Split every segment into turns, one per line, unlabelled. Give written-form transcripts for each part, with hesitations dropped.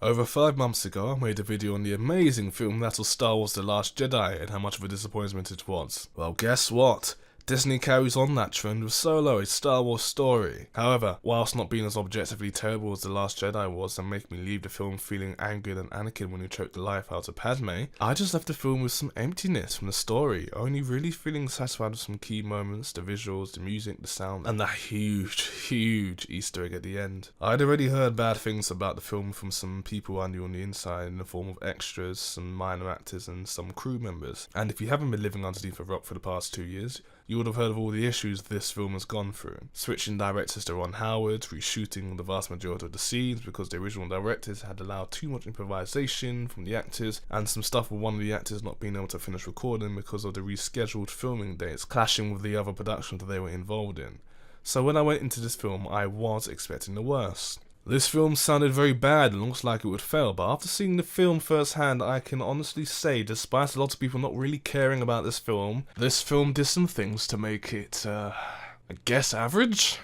Over 5 months ago, I made a video on the amazing film that was Star Wars The Last Jedi and how much of a disappointment it was. Well, guess what? Disney carries on that trend with Solo, a Star Wars story. However, whilst not being as objectively terrible as The Last Jedi was and making me leave the film feeling angrier than Anakin when he choked the life out of Padme, I just left the film with some emptiness from the story, only really feeling satisfied with some key moments, the visuals, the music, the sound, and that huge Easter egg at the end. I'd already heard bad things about the film from some people I knew on the inside in the form of extras, some minor actors and some crew members. And if you haven't been living underneath a rock for the past 2 years, you would have heard of all the issues this film has gone through. Switching directors to Ron Howard, reshooting the vast majority of the scenes because the original directors had allowed too much improvisation from the actors, and some stuff with one of the actors not being able to finish recording because of the rescheduled filming dates clashing with the other productions that they were involved in. So when I went into this film, I was expecting the worst. This film sounded very bad and looks like it would fail, but after seeing the film firsthand, I can honestly say, despite a lot of people not really caring about this film did some things to make it, I guess average?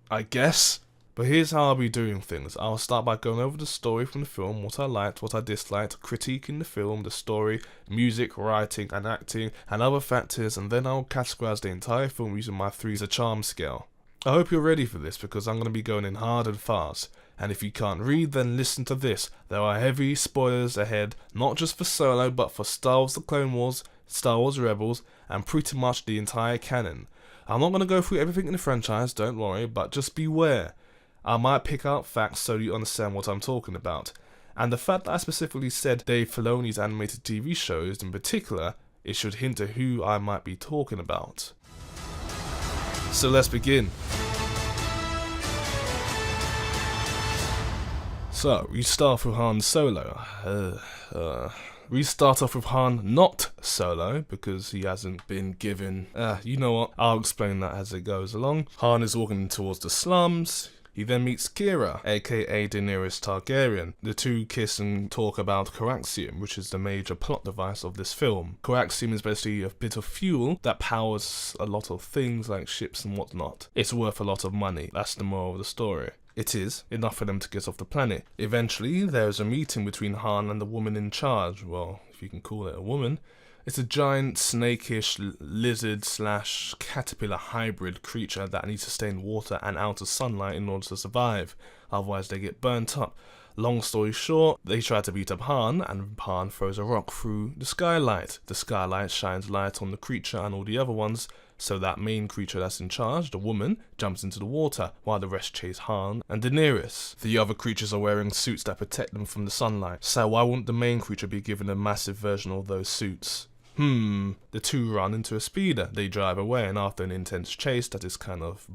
I guess? But here's how I'll be doing things. I'll start by going over the story from the film, what I liked, what I disliked, critiquing the film, the story, music, writing and acting, and other factors, and then I'll categorize the entire film using my 3 as a charm scale. I hope you're ready for this because I'm going to be going in hard and fast. And if you can't read, then listen to this. There are heavy spoilers ahead, not just for Solo, but for Star Wars The Clone Wars, Star Wars Rebels, and pretty much the entire canon. I'm not going to go through everything in the franchise, don't worry, but just beware. I might pick out facts so you understand what I'm talking about. And the fact that I specifically said Dave Filoni's animated TV shows in particular, it should hint at who I might be talking about. So let's begin. So, we start off with Han Solo. We start off with Han not Solo, because he hasn't been given... you know what, I'll explain that as it goes along. Han is walking towards the slums. He then meets Qi'ra, aka Daenerys Targaryen. The two kiss and talk about coaxium, which is the major plot device of this film. Coaxium is basically a bit of fuel that powers a lot of things like ships and whatnot. It's worth a lot of money, that's the moral of the story. It is enough for them to get off the planet. Eventually, there is a meeting between Han and the woman in charge. Well, if you can call it a woman. It's a giant snakish lizard/caterpillar hybrid creature that needs to stay in water and out of sunlight in order to survive. Otherwise, they get burnt up. Long story short, they try to beat up Han, and Han throws a rock through the skylight. The skylight shines light on the creature and all the other ones, so that main creature that's in charge, the woman, jumps into the water, while the rest chase Han and Daenerys. The other creatures are wearing suits that protect them from the sunlight, so why wouldn't the main creature be given a massive version of those suits? The two run into a speeder. They drive away, and after an intense chase that is kind of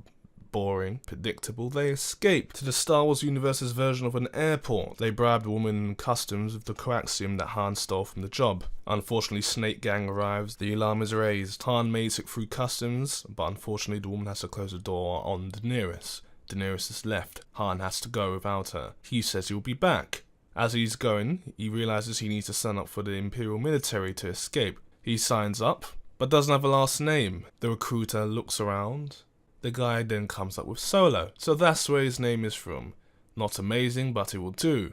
boring, predictable, they escape to the Star Wars universe's version of an airport. They bribe the woman in customs with the coaxium that Han stole from the job. Unfortunately, Snake Gang arrives, the alarm is raised. Han makes it through customs, but unfortunately the woman has to close the door on Daenerys. Daenerys is left. Han has to go without her. He says he'll be back. As he's going, he realizes he needs to sign up for the Imperial military to escape. He signs up, but doesn't have a last name. The recruiter looks around. The guy then comes up with Solo, so that's where his name is from. Not amazing, but it will do,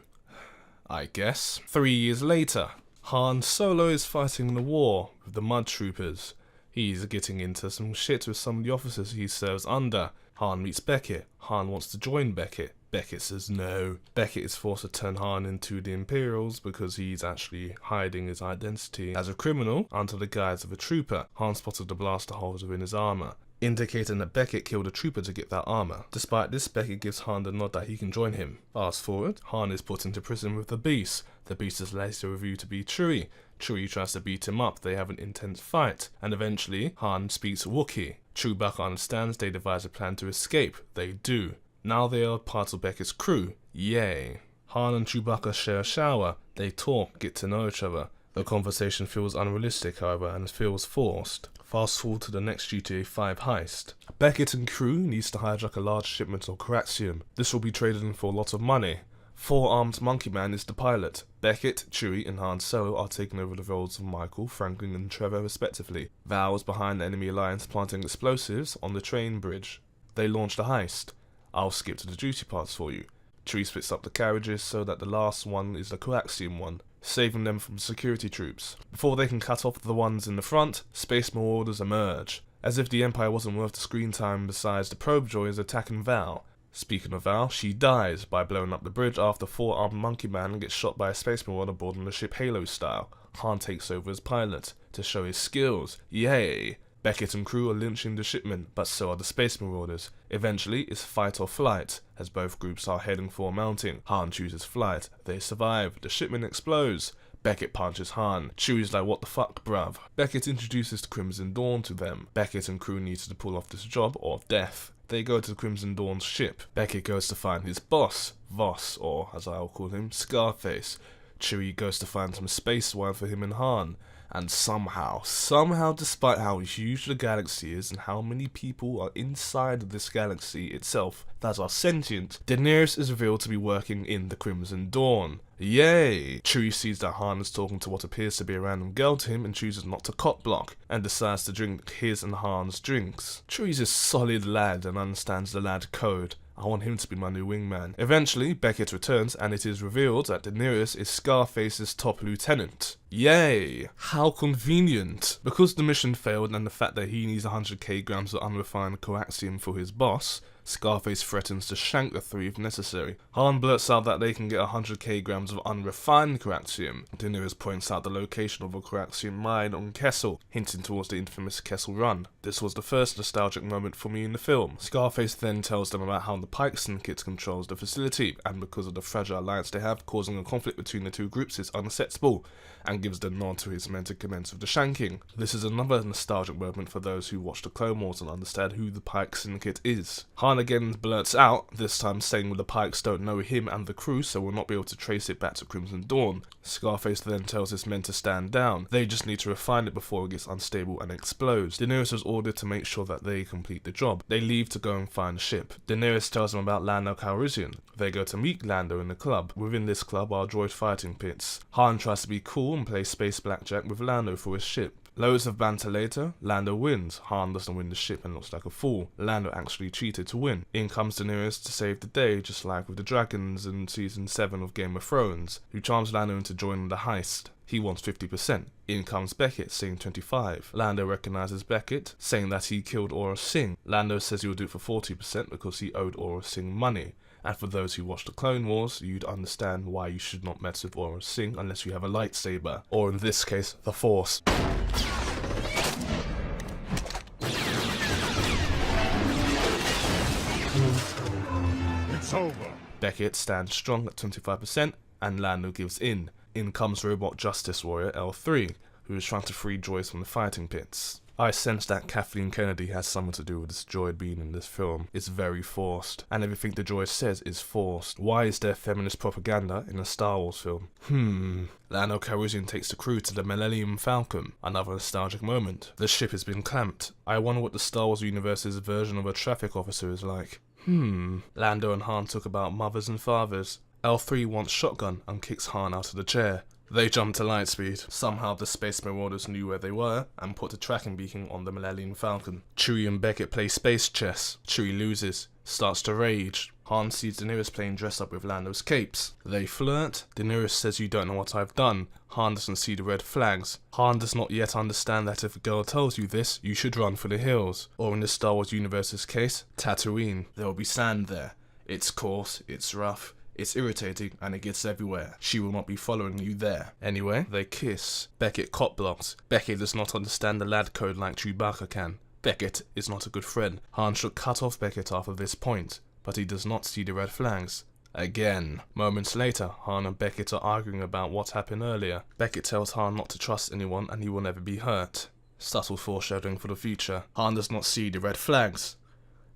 I guess. 3 years later, Han Solo is fighting in a war with the Mud Troopers. He's getting into some shit with some of the officers he serves under. Han meets Beckett. Han wants to join Beckett. Beckett says no. Beckett is forced to turn Han into the Imperials because he's actually hiding his identity as a criminal under the guise of a trooper. Han spotted the blaster holes within his armor, indicating that Beckett killed a trooper to get that armor. Despite this, Beckett gives Han the nod that he can join him. Fast forward, Han is put into prison with the Beast. The Beast is later revealed to be Chewie. Chewie tries to beat him up, they have an intense fight, and eventually, Han speaks Wookiee. Chewbacca understands, they devise a plan to escape. They do. Now they are part of Beckett's crew. Yay. Han and Chewbacca share a shower. They talk, get to know each other. The conversation feels unrealistic, however, and feels forced. Fast forward to the next GTA 5 heist. Beckett and crew needs to hijack a large shipment of coaxium. This will be traded in for a lot of money. Four-armed Monkey Man is the pilot. Beckett, Chewie, and Han Solo are taking over the roles of Michael, Franklin, and Trevor respectively. Val is behind the enemy alliance planting explosives on the train bridge. They launch the heist. I'll skip to the juicy parts for you. Chewie splits up the carriages so that the last one is the coaxium one, saving them from security troops. Before they can cut off the ones in the front, Space Marauders emerge. As if the Empire wasn't worth the screen time besides the probe droids attacking Val. Speaking of Val, she dies by blowing up the bridge after 4-armed Monkey Man gets shot by a Space Marauder boarding the ship Halo style. Han takes over as pilot to show his skills. Yay! Beckett and crew are lynching the shipment, but so are the Space Marauders. Eventually, it's fight or flight, as both groups are heading for a mountain. Han chooses flight. They survive. The shipment explodes. Beckett punches Han. Chewie's like, what the fuck, bruv? Beckett introduces the Crimson Dawn to them. Beckett and crew need to pull off this job or death. They go to the Crimson Dawn's ship. Beckett goes to find his boss, Voss, or as I'll call him, Scarface. Chewie goes to find some space wine for him and Han. And somehow, despite how huge the galaxy is and how many people are inside of this galaxy itself that are sentient, Daenerys is revealed to be working in the Crimson Dawn. Yay! Chewie sees that Han is talking to what appears to be a random girl to him and chooses not to cop block, and decides to drink his and Han's drinks. Chewie's a solid lad and understands the lad code. I want him to be my new wingman. Eventually, Beckett returns and it is revealed that Daenerys is Scarface's top lieutenant. Yay! How convenient! Because the mission failed and the fact that he needs 100 kg of unrefined coaxium for his boss, Scarface threatens to shank the three if necessary. Han blurts out that they can get 100 kg of unrefined coaxium. Daenerys points out the location of a coaxium mine on Kessel, hinting towards the infamous Kessel Run. This was the first nostalgic moment for me in the film. Scarface then tells them about how the Pike Syndicate controls the facility, and because of the fragile alliance they have, causing a conflict between the two groups is unacceptable, and gives the nod to his men to commence with the shanking. This is another nostalgic moment for those who watch the Clone Wars and understand who the Pike Syndicate is. Han again blurts out, this time saying the Pikes don't know him and the crew, so will not be able to trace it back to Crimson Dawn. Scarface then tells his men to stand down. They just need to refine it before it gets unstable and explodes. Daenerys is ordered to make sure that they complete the job. They leave to go and find the ship. Daenerys tells them about Lando Calrissian. They go to meet Lando in the club. Within this club are droid fighting pits. Han tries to be cool and play space blackjack with Lando for his ship. Loads of banter later, Lando wins. Han doesn't win the ship and looks like a fool. Lando actually cheated to win. In comes Daenerys to save the day, just like with the dragons in season 7 of Game of Thrones, who charms Lando into joining the heist. He wants 50%. In comes Beckett, saying 25. Lando recognizes Beckett, saying that he killed Aurra Singh. Lando says he will do it for 40% because he owed Aurra Singh money. And for those who watch the Clone Wars, you'd understand why you should not mess with Aurra Singh unless you have a lightsaber, or in this case, the Force.
It's over.
Beckett stands strong at 25%, and Lando gives in. In comes robot justice warrior L3, who is trying to free droids from the fighting pits. I sense that Kathleen Kennedy has something to do with this droid being in this film. It's very forced, and everything the droid says is forced. Why is there feminist propaganda in a Star Wars film? Lando Calrissian takes the crew to the Millennium Falcon, another nostalgic moment. The ship has been clamped. I wonder what the Star Wars universe's version of a traffic officer is like. Lando and Han talk about mothers and fathers. L3 wants shotgun and kicks Han out of the chair. They jump to lightspeed. Somehow the Space Marauders knew where they were and put the tracking beacon on the Millennium Falcon. Chewie and Beckett play space chess. Chewie loses, starts to rage. Han sees Daenerys playing dress up with Lando's capes. They flirt. Daenerys says, "You don't know what I've done." Han doesn't see the red flags. Han does not yet understand that if a girl tells you this, you should run for the hills. Or in the Star Wars universe's case, Tatooine. There will be sand there. It's coarse, it's rough, it's irritating, and it gets everywhere. She will not be following you there. Anyway, they kiss. Beckett cop blocks. Beckett does not understand the lad code like Chewbacca can. Beckett is not a good friend. Han should cut off Beckett after this point, but he does not see the red flags. Again. Moments later, Han and Beckett are arguing about what happened earlier. Beckett tells Han not to trust anyone and he will never be hurt. Subtle foreshadowing for the future. Han does not see the red flags.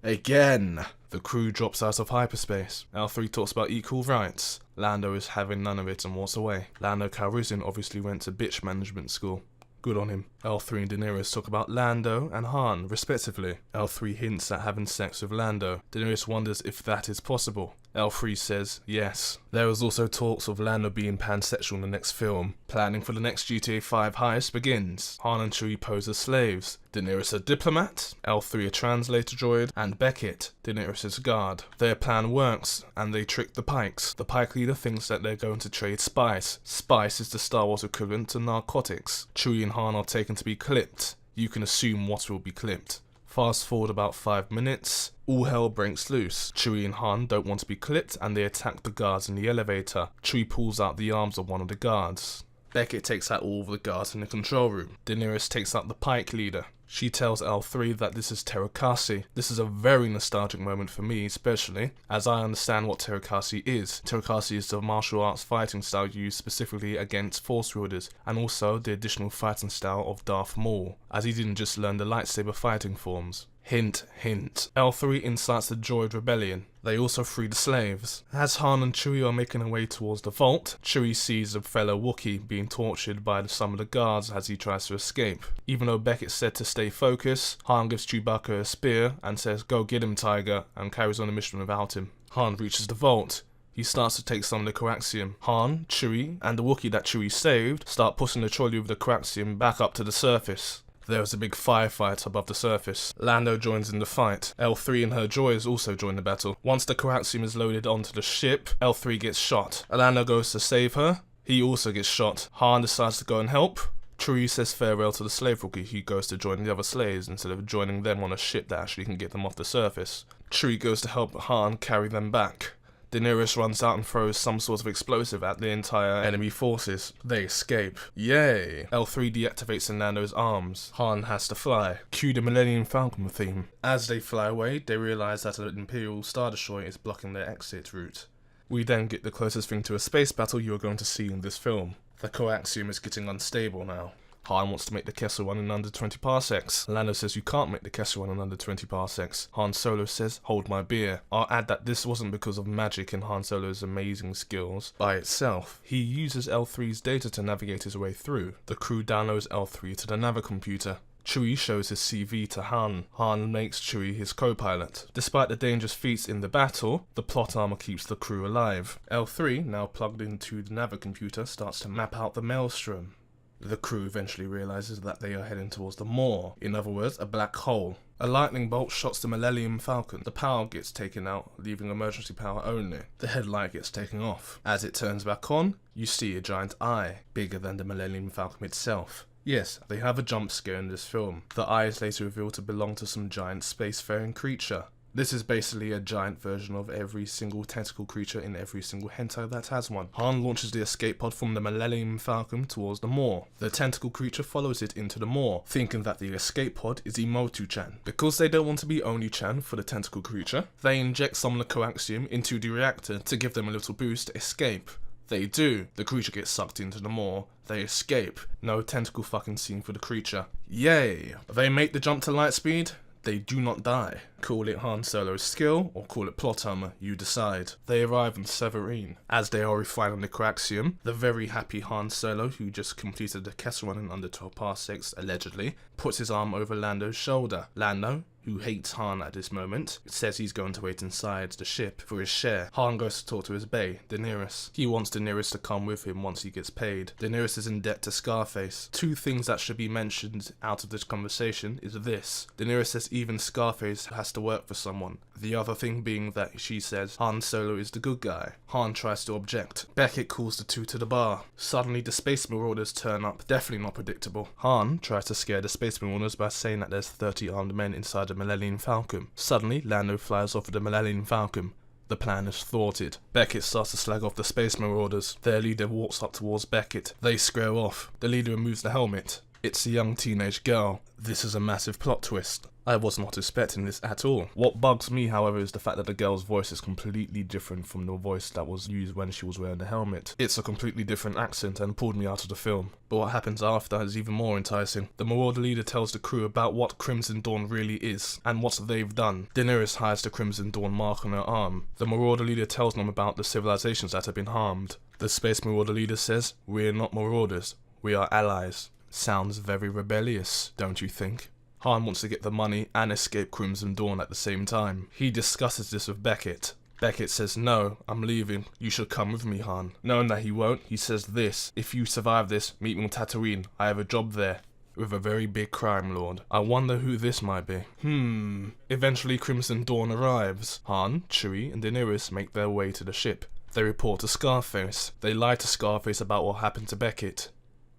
Again. The crew drops out of hyperspace. L3 talks about equal rights. Lando is having none of it and walks away. Lando Calrissian obviously went to bitch management school. Good on him. L3 and Daenerys talk about Lando and Han, respectively. L3 hints at having sex with Lando. Daenerys wonders if that is possible. L3 says yes. There was also talks of Lando being pansexual in the next film. Planning for the next GTA 5 heist begins. Han and Chewie pose as slaves. Daenerys a diplomat, L3 a translator droid, and Beckett, Daenerys' guard. Their plan works, and they trick the Pikes. The Pike leader thinks that they're going to trade spice. Spice is the Star Wars equivalent to narcotics. Chewie and Han are taken to be clipped. You can assume what will be clipped. Fast forward about 5 minutes, all hell breaks loose. Chewie and Han don't want to be clipped and they attack the guards in the elevator. Chewie pulls out the arms of one of the guards. Beckett takes out all of the guards in the control room. Daenerys takes out the Pike leader. She tells L3 that this is Terakasi. This is a very nostalgic moment for me especially, as I understand what Terakasi is. Terakasi is the martial arts fighting style used specifically against Force wielders, and also the additional fighting style of Darth Maul, as he didn't just learn the lightsaber fighting forms. Hint, hint. L3 incites the droid rebellion. They also free the slaves. As Han and Chewie are making their way towards the vault, Chewie sees a fellow Wookiee being tortured by some of the guards as he tries to escape. Even though Beckett said to stay focused, Han gives Chewbacca a spear and says, "Go get him, Tiger," and carries on the mission without him. Han reaches the vault. He starts to take some of the coaxium. Han, Chewie, and the Wookiee that Chewie saved start pushing the trolley with the coaxium back up to the surface. There is a big firefight above the surface. Lando joins in the fight. L3 and her droids also join the battle. Once the coaxium is loaded onto the ship, L3 gets shot. Lando goes to save her. He also gets shot. Han decides to go and help. Chewie says farewell to the slave Wookiee, who goes to join the other slaves instead of joining them on a ship that actually can get them off the surface. Chewie goes to help Han carry them back. Daenerys runs out and throws some sort of explosive at the entire enemy forces. They escape. Yay! L3 deactivates in Lando's arms. Han has to fly. Cue the Millennium Falcon theme. As they fly away, they realise that an Imperial Star Destroyer is blocking their exit route. We then get the closest thing to a space battle you are going to see in this film. The coaxium is getting unstable now. Han wants to make the Kessel Run in under 20 parsecs. Lando says you can't make the Kessel Run in under 20 parsecs. Han Solo says, hold my beer. I'll add that this wasn't because of magic and Han Solo's amazing skills by itself. He uses L3's data to navigate his way through. The crew downloads L3 to the navicomputer. Chewie shows his CV to Han. Han makes Chewie his co-pilot. Despite the dangerous feats in the battle, the plot armor keeps the crew alive. L3, now plugged into the navicomputer, starts to map out the maelstrom. The crew eventually realizes that they are heading towards the Maw, in other words, a black hole. A lightning bolt shots the Millennium Falcon. The power gets taken out, leaving emergency power only. The headlight gets taken off. As it turns back on, you see a giant eye, bigger than the Millennium Falcon itself. Yes, they have a jump scare in this film. The eye is later revealed to belong to some giant spacefaring creature. This is basically a giant version of every single tentacle creature in every single hentai that has one. Han launches the escape pod from the Millennium Falcon towards the Maw. The tentacle creature follows it into the Maw, thinking that the escape pod is Imotu-chan. Because they don't want to be Oni-chan for the tentacle creature, they inject some of the coaxium into the reactor to give them a little boost to escape. They do. The creature gets sucked into the Maw. They escape. No tentacle fucking scene for the creature. Yay! They make the jump to light speed. They do not die. Call it Han Solo's skill, or call it plot armor, you decide. They arrive in Severine. As they are refining the coaxium, the very happy Han Solo, who just completed the Kessel Run in under 12 parsecs, allegedly, puts his arm over Lando's shoulder. Lando, who hates Han at this moment, says he's going to wait inside the ship for his share. Han goes to talk to his bae, Daenerys. He wants Daenerys to come with him once he gets paid. Daenerys is in debt to Scarface. Two things that should be mentioned out of this conversation is this. Daenerys says even Scarface has to work for someone. The other thing being that she says Han Solo is the good guy. Han tries to object. Beckett calls the two to the bar. Suddenly the Space Marauders turn up. Definitely not predictable. Han tries to scare the Space Marauders by saying that there's 30 armed men inside the Millennium Falcon. Suddenly, Lando flies off with the Millennium Falcon. The plan is thwarted. Beckett starts to slag off the Space Marauders. Their leader walks up towards Beckett. They square off. The leader removes the helmet. It's a young teenage girl. This is a massive plot twist. I was not expecting this at all. What bugs me, however, is the fact that the girl's voice is completely different from the voice that was used when she was wearing the helmet. It's a completely different accent and pulled me out of the film. But what happens after is even more enticing. The Marauder leader tells the crew about what Crimson Dawn really is and what they've done. Daenerys hides the Crimson Dawn mark on her arm. The Marauder leader tells them about the civilizations that have been harmed. The Space Marauder leader says, "We're not marauders, we are allies." Sounds very rebellious, don't you think? Han wants to get the money and escape Crimson Dawn at the same time. He discusses this with Beckett. Beckett says, "No, I'm leaving. You should come with me, Han." Knowing that he won't, he says this: "If you survive this, meet me on Tatooine. I have a job there with a very big crime lord. I wonder who this might be." Eventually, Crimson Dawn arrives. Han, Chewie, and Daenerys make their way to the ship. They report to Scarface. They lie to Scarface about what happened to Beckett.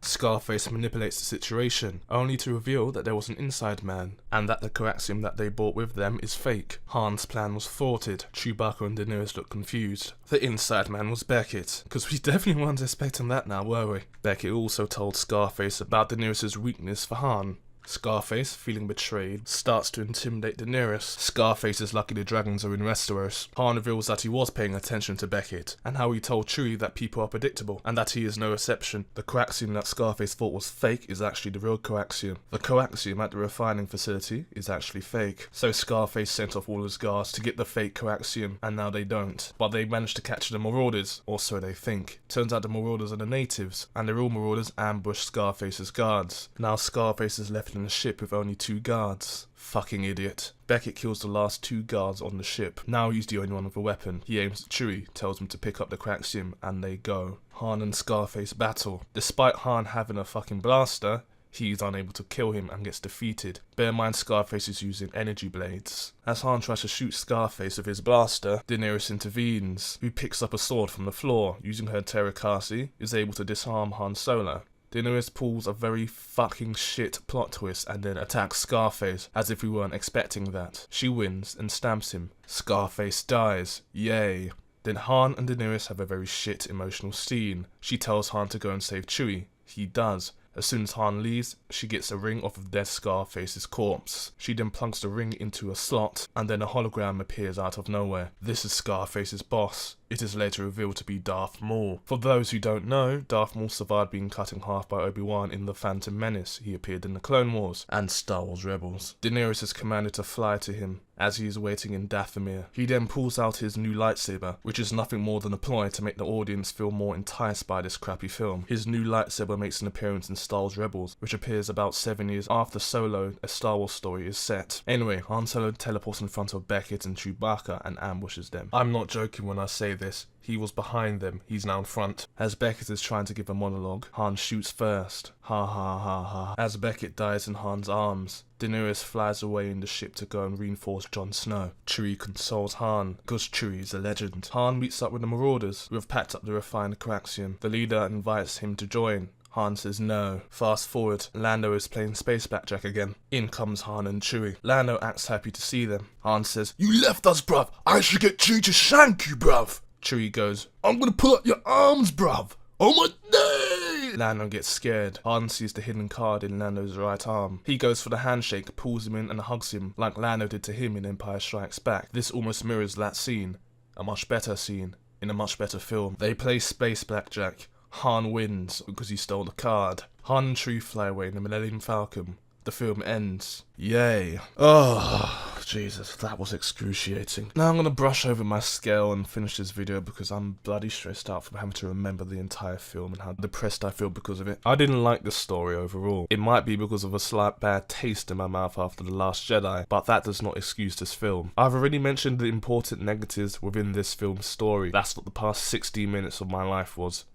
Scarface manipulates the situation, only to reveal that there was an inside man, and that the coaxium that they brought with them is fake. Han's plan was thwarted. Chewbacca and Daenerys look confused. The inside man was Beckett, because we definitely weren't expecting that now, were we? Beckett also told Scarface about Daenerys' weakness for Han. Scarface, feeling betrayed, starts to intimidate Daenerys. Scarface is lucky the dragons are in Westeros. Han reveals that he was paying attention to Beckett, and how he told Chewie that people are predictable, and that he is no exception. The coaxium that Scarface thought was fake is actually the real coaxium. The coaxium at the refining facility is actually fake. So Scarface sent off all his guards to get the fake coaxium, and now they don't. But they managed to catch the Marauders, or so they think. Turns out the Marauders are the natives, and the real Marauders ambush Scarface's guards. Now Scarface is left in the ship with only 2 guards. Fucking idiot. Beckett kills the last 2 guards on the ship. Now he's the only one with a weapon. He aims at Chewie, tells him to pick up the coaxium, and they go. Han and Scarface battle. Despite Han having a fucking blaster, he's unable to kill him and gets defeated. Bear in mind Scarface is using energy blades. As Han tries to shoot Scarface with his blaster, Daenerys intervenes, who picks up a sword from the floor. Using her Terrakasi, is able to disarm Han Solo. Daenerys pulls a very fucking shit plot twist and then attacks Scarface as if we weren't expecting that. She wins and stabs him. Scarface dies. Yay. Then Han and Daenerys have a very shit emotional scene. She tells Han to go and save Chewie. He does. As soon as Han leaves, she gets a ring off of dead Scarface's corpse. She then plunks the ring into a slot, and then a hologram appears out of nowhere. This is Scarface's boss. It is later revealed to be Darth Maul. For those who don't know, Darth Maul survived being cut in half by Obi-Wan in The Phantom Menace. He appeared in the Clone Wars and Star Wars Rebels. Daenerys is commanded to fly to him as he is waiting in Dathomir. He then pulls out his new lightsaber, which is nothing more than a ploy to make the audience feel more enticed by this crappy film. His new lightsaber makes an appearance in Star Wars Rebels, which appears about 7 years after Solo, a Star Wars story, is set. Anyway, Han Solo teleports in front of Beckett and Chewbacca and ambushes them. I'm not joking when I say this. He was behind them, he's now in front. As Beckett is trying to give a monologue, Han shoots first. Ha ha ha ha. As Beckett dies in Han's arms, Daenerys flies away in the ship to go and reinforce Jon Snow. Chewie consoles Han, because Chewie is a legend. Han meets up with the Marauders, who have packed up the refined coaxium. The leader invites him to join. Han says no. Fast forward, Lando is playing space blackjack again. In comes Han and Chewie. Lando acts happy to see them. Han says, "You left us, bruv. I should get Chewie to shank you, bruv." Chewie goes, "I'm gonna pull up your arms, bruv. Oh my day!" Lando gets scared. Han sees the hidden card in Lando's right arm. He goes for the handshake, pulls him in and hugs him, like Lando did to him in Empire Strikes Back. This almost mirrors that scene. A much better scene, in a much better film. They play space blackjack. Han wins, because he stole the card. Han and Chewie fly away in the Millennium Falcon. The film ends. Yay. Oh, Jesus, that was excruciating. Now I'm going to brush over my scale and finish this video because I'm bloody stressed out from having to remember the entire film and how depressed I feel because of it. I didn't like the story overall. It might be because of a slight bad taste in my mouth after The Last Jedi, but that does not excuse this film. I've already mentioned the important negatives within this film's story. That's what the past 60 minutes of my life was.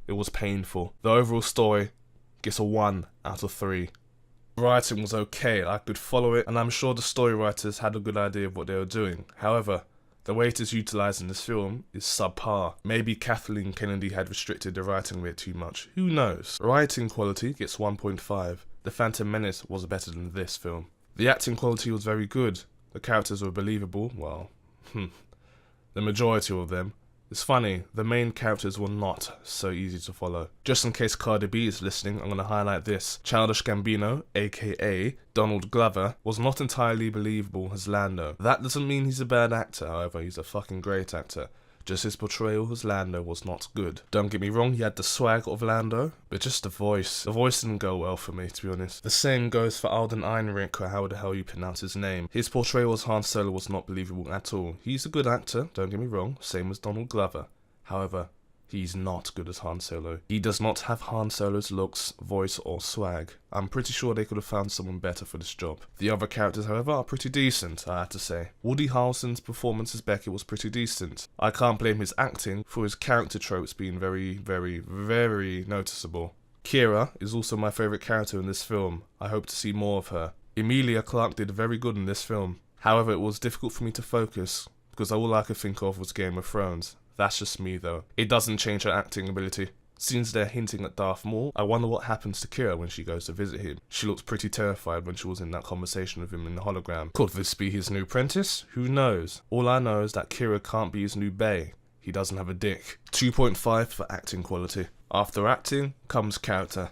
It was painful. The overall story gets a 1 out of 3. Writing was okay, I could follow it, and I'm sure the story writers had a good idea of what they were doing. However, the way it is utilised in this film is subpar. Maybe Kathleen Kennedy had restricted the writing a bit too much. Who knows? Writing quality gets 1.5. The Phantom Menace was better than this film. The acting quality was very good. The characters were believable. Well, the majority of them. It's funny, the main characters were not so easy to follow. Just in case Cardi B is listening, I'm going to highlight this. Childish Gambino, aka Donald Glover, was not entirely believable as Lando. That doesn't mean he's a bad actor, however, he's a fucking great actor. Just his portrayal as Lando was not good. Don't get me wrong, he had the swag of Lando, but just the voice. The voice didn't go well for me, to be honest. The same goes for Alden Ehrenreich, or how the hell you pronounce his name. His portrayal as Han Solo was not believable at all. He's a good actor, don't get me wrong, same as Donald Glover. However, He's not good as Han Solo. He does not have Han Solo's looks, voice, or swag. I'm pretty sure they could have found someone better for this job. The other characters, however, are pretty decent, I have to say. Woody Harrelson's performance as Beckett was pretty decent. I can't blame his acting for his character tropes being very, very, very noticeable. Qi'ra is also my favourite character in this film. I hope to see more of her. Emilia Clarke did very good in this film. However, it was difficult for me to focus, because all I could think of was Game of Thrones. That's just me though. It doesn't change her acting ability. Since they're hinting at Darth Maul, I wonder what happens to Qi'ra when she goes to visit him. She looks pretty terrified when she was in that conversation with him in the hologram. Could this be his new apprentice? Who knows? All I know is that Qi'ra can't be his new bae. He doesn't have a dick. 2.5 for acting quality. After acting comes character.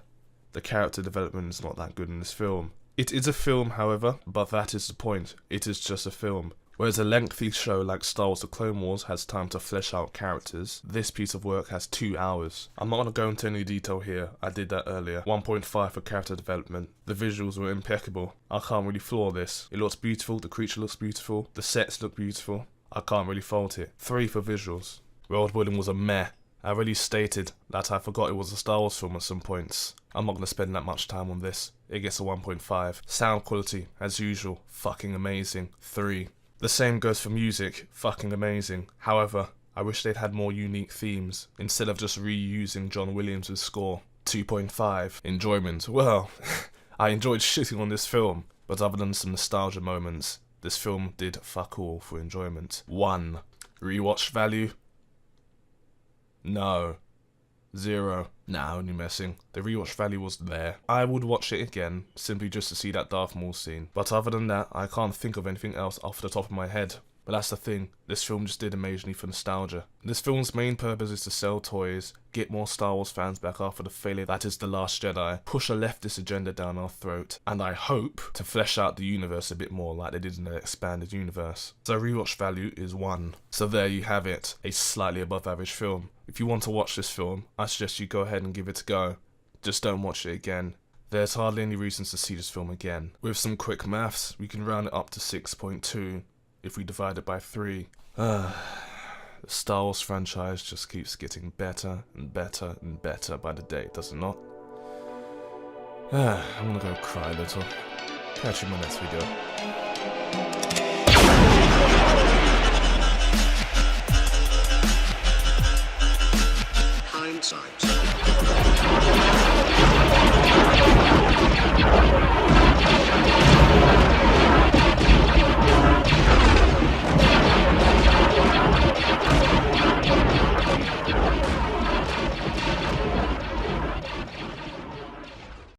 The character development is not that good in this film. It is a film, however, but that is the point. It is just a film. Whereas a lengthy show like Star Wars The Clone Wars has time to flesh out characters, this piece of work has 2 hours. I'm not going to go into any detail here, I did that earlier. 1.5 for character development. The visuals were impeccable. I can't really flaw this. It looks beautiful, the creature looks beautiful, the sets look beautiful. I can't really fault it. 3 for visuals. World building was a meh. I already stated that I forgot it was a Star Wars film at some points. I'm not going to spend that much time on this. It gets a 1.5. Sound quality, as usual, fucking amazing. 3. The same goes for music, fucking amazing. However, I wish they'd had more unique themes, instead of just reusing John Williams' score. 2.5. Enjoyment. Well, I enjoyed shitting on this film, but other than some nostalgia moments, this film did fuck all for enjoyment. 1. Rewatch value? No. 0. Nah, only messing. The rewatch value was there. I would watch it again, simply just to see that Darth Maul scene. But other than that, I can't think of anything else off the top of my head. But that's the thing, this film just did amazingly for nostalgia. This film's main purpose is to sell toys, get more Star Wars fans back after the failure that is The Last Jedi, push a leftist agenda down our throat, and I hope to flesh out the universe a bit more like they did in the expanded universe. So rewatch value is 1. So there you have it, a slightly above average film. If you want to watch this film, I suggest you go ahead and give it a go. Just don't watch it again. There's hardly any reasons to see this film again. With some quick maths, we can round it up to 6.2. If we divide it by 3. The Star Wars franchise just keeps getting better and better and better by the day, does it not? I'm gonna go cry a little. Catch you in my next video.